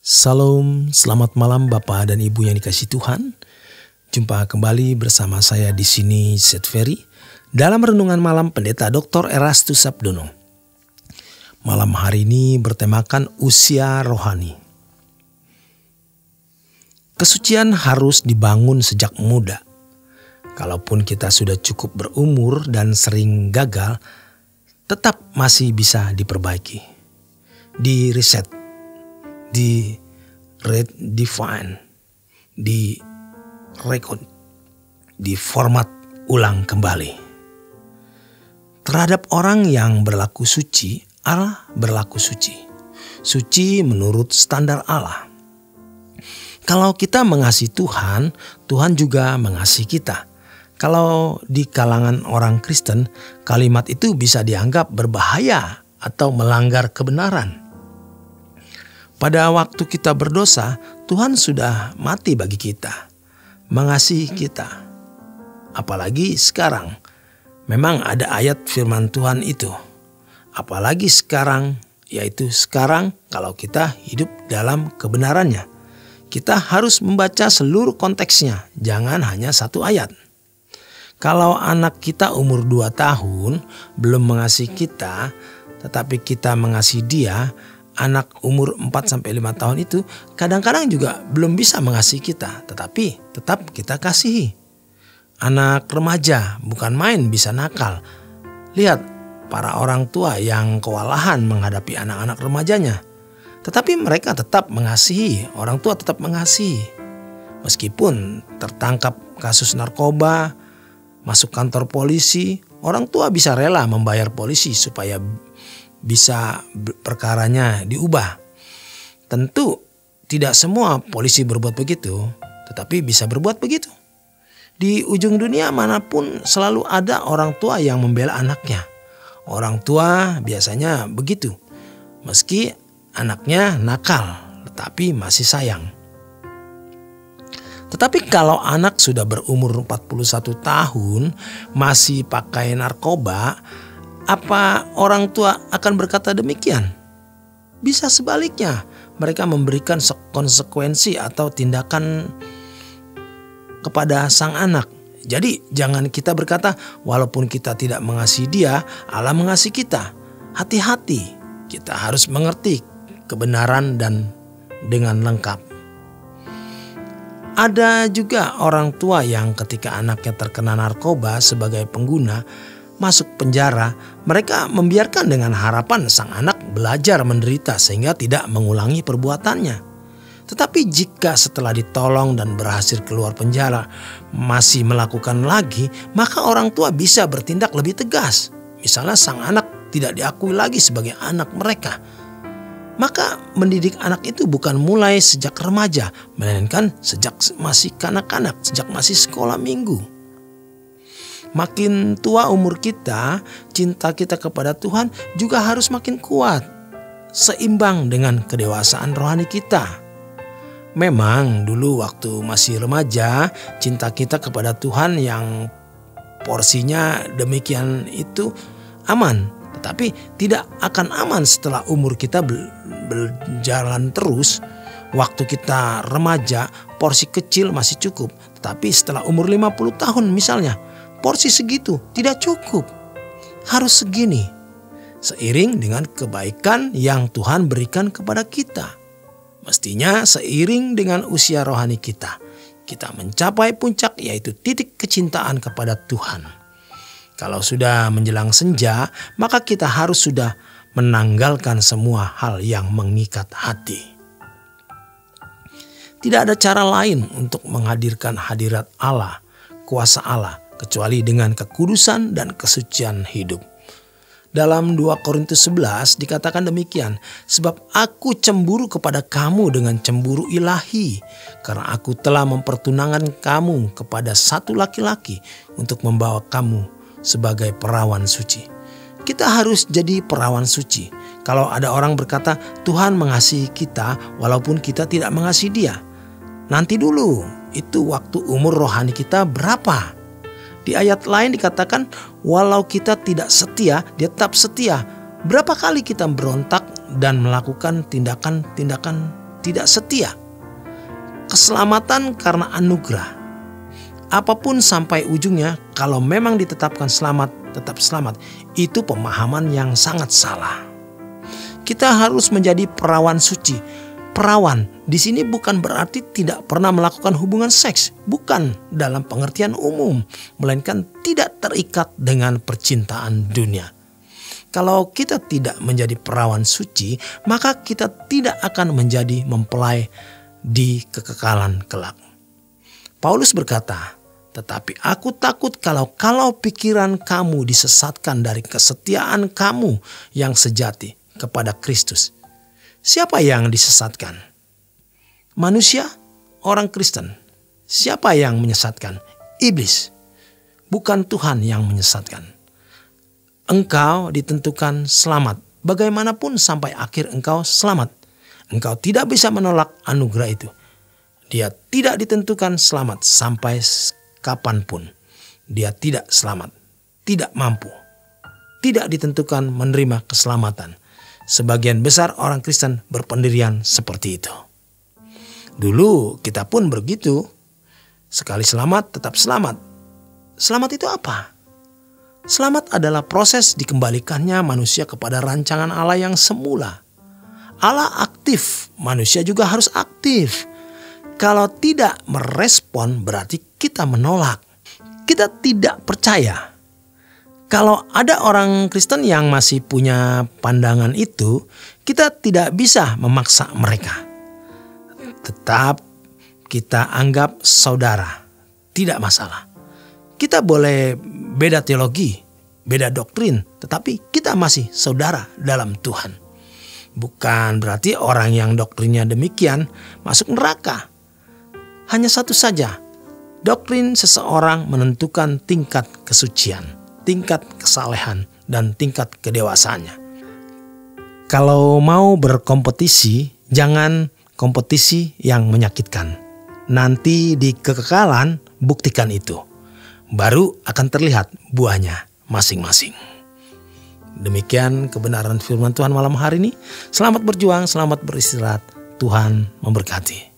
Salam, selamat malam Bapak dan Ibu yang dikasihi Tuhan. Jumpa kembali bersama saya di sini, Seth Ferry, dalam Renungan Malam Pendeta Dr. Erastus Sabdono. Malam hari ini bertemakan usia rohani. Kesucian harus dibangun sejak muda. Kalaupun kita sudah cukup berumur dan sering gagal, tetap masih bisa diperbaiki, di reset, di redefine, di record, di format ulang kembali. Terhadap orang yang berlaku suci, Allah berlaku suci. Suci menurut standar Allah. Kalau kita mengasihi Tuhan, Tuhan juga mengasihi kita. Kalau di kalangan orang Kristen, kalimat itu bisa dianggap berbahaya atau melanggar kebenaran. Pada waktu kita berdosa, Tuhan sudah mati bagi kita, mengasihi kita. Apalagi sekarang, memang ada ayat firman Tuhan itu. Apalagi sekarang, yaitu sekarang kalau kita hidup dalam kebenarannya. Kita harus membaca seluruh konteksnya, jangan hanya satu ayat. Kalau anak kita umur 2 tahun belum mengasihi kita, tetapi kita mengasihi dia, anak umur 4-5 tahun itu kadang-kadang juga belum bisa mengasihi kita, tetapi tetap kita kasihi. Anak remaja bukan main bisa nakal. Lihat para orang tua yang kewalahan menghadapi anak-anak remajanya. Tetapi mereka tetap mengasihi, orang tua tetap mengasihi. Meskipun tertangkap kasus narkoba, masuk kantor polisi, orang tua bisa rela membayar polisi supaya bisa perkaranya diubah. Tentu tidak semua polisi berbuat begitu, tetapi bisa berbuat begitu. Di ujung dunia manapun selalu ada orang tua yang membela anaknya. Orang tua biasanya begitu. Meski anaknya nakal, tetapi masih sayang. Tetapi kalau anak sudah berumur 41 tahun masih pakai narkoba, apa orang tua akan berkata demikian? Bisa sebaliknya, mereka memberikan konsekuensi atau tindakan kepada sang anak. Jadi jangan kita berkata walaupun kita tidak mengasihi dia, Allah mengasihi kita. Hati-hati, kita harus mengerti kebenaran dan dengan lengkap. Ada juga orang tua yang ketika anaknya terkena narkoba sebagai pengguna, masuk penjara, mereka membiarkan dengan harapan sang anak belajar menderita sehingga tidak mengulangi perbuatannya. Tetapi jika setelah ditolong dan berhasil keluar penjara masih melakukan lagi, maka orang tua bisa bertindak lebih tegas. Misalnya sang anak tidak diakui lagi sebagai anak mereka. Maka mendidik anak itu bukan mulai sejak remaja, melainkan sejak masih kanak-kanak, sejak masih sekolah minggu. Makin tua umur kita, cinta kita kepada Tuhan juga harus makin kuat, seimbang dengan kedewasaan rohani kita. Memang dulu waktu masih remaja, cinta kita kepada Tuhan yang porsinya demikian itu aman. Tetapi tidak akan aman setelah umur kita berjalan terus. Waktu kita remaja, porsi kecil masih cukup. Tetapi setelah umur 50 tahun misalnya, porsi segitu tidak cukup. Harus segini. Seiring dengan kebaikan yang Tuhan berikan kepada kita. Mestinya seiring dengan usia rohani kita, kita mencapai puncak yaitu titik kecintaan kepada Tuhan. Kalau sudah menjelang senja, maka kita harus sudah menanggalkan semua hal yang mengikat hati. Tidak ada cara lain untuk menghadirkan hadirat Allah, kuasa Allah, kecuali dengan kekudusan dan kesucian hidup. Dalam 2 Korintus 11 dikatakan demikian, sebab aku cemburu kepada kamu dengan cemburu ilahi, karena aku telah mempertunangan kamu kepada satu laki-laki untuk membawa kamu sebagai perawan suci. Kita harus jadi perawan suci. Kalau ada orang berkata Tuhan mengasihi kita walaupun kita tidak mengasihi dia, nanti dulu, itu waktu umur rohani kita berapa? Di ayat lain dikatakan walau kita tidak setia, dia tetap setia. Berapa kali kita berontak dan melakukan tindakan-tindakan tidak setia. Keselamatan karena anugerah. Apapun sampai ujungnya, kalau memang ditetapkan selamat, tetap selamat. Itu pemahaman yang sangat salah. Kita harus menjadi perawan suci. Perawan di sini bukan berarti tidak pernah melakukan hubungan seks, bukan dalam pengertian umum, melainkan tidak terikat dengan percintaan dunia. Kalau kita tidak menjadi perawan suci, maka kita tidak akan menjadi mempelai di kekekalan kelak. Paulus berkata, "Tetapi aku takut kalau pikiran kamu disesatkan dari kesetiaan kamu yang sejati kepada Kristus." Siapa yang disesatkan? Manusia, orang Kristen. Siapa yang menyesatkan? Iblis. Bukan Tuhan yang menyesatkan. Engkau ditentukan selamat. Bagaimanapun sampai akhir engkau selamat. Engkau tidak bisa menolak anugerah itu. Dia tidak ditentukan selamat sampai kapanpun. Dia tidak selamat. Tidak mampu. Tidak ditentukan menerima keselamatan. Sebagian besar orang Kristen berpendirian seperti itu. Dulu kita pun begitu. Sekali selamat, tetap selamat. Selamat itu apa? Selamat adalah proses dikembalikannya manusia kepada rancangan Allah yang semula. Allah aktif, manusia juga harus aktif. Kalau tidak merespon berarti kita menolak. Kita tidak percaya. Kalau ada orang Kristen yang masih punya pandangan itu, kita tidak bisa memaksa mereka. Tetap kita anggap saudara, tidak masalah. Kita boleh beda teologi, beda doktrin, tetapi kita masih saudara dalam Tuhan. Bukan berarti orang yang doktrinnya demikian masuk neraka. Hanya satu saja, doktrin seseorang menentukan tingkat kesucian, tingkat kesalehan, dan tingkat kedewasaannya. Kalau mau berkompetisi, jangan kompetisi yang menyakitkan. Nanti di kekekalan buktikan itu. Baru akan terlihat buahnya masing-masing. Demikian kebenaran firman Tuhan malam hari ini. Selamat berjuang, selamat beristirahat. Tuhan memberkati.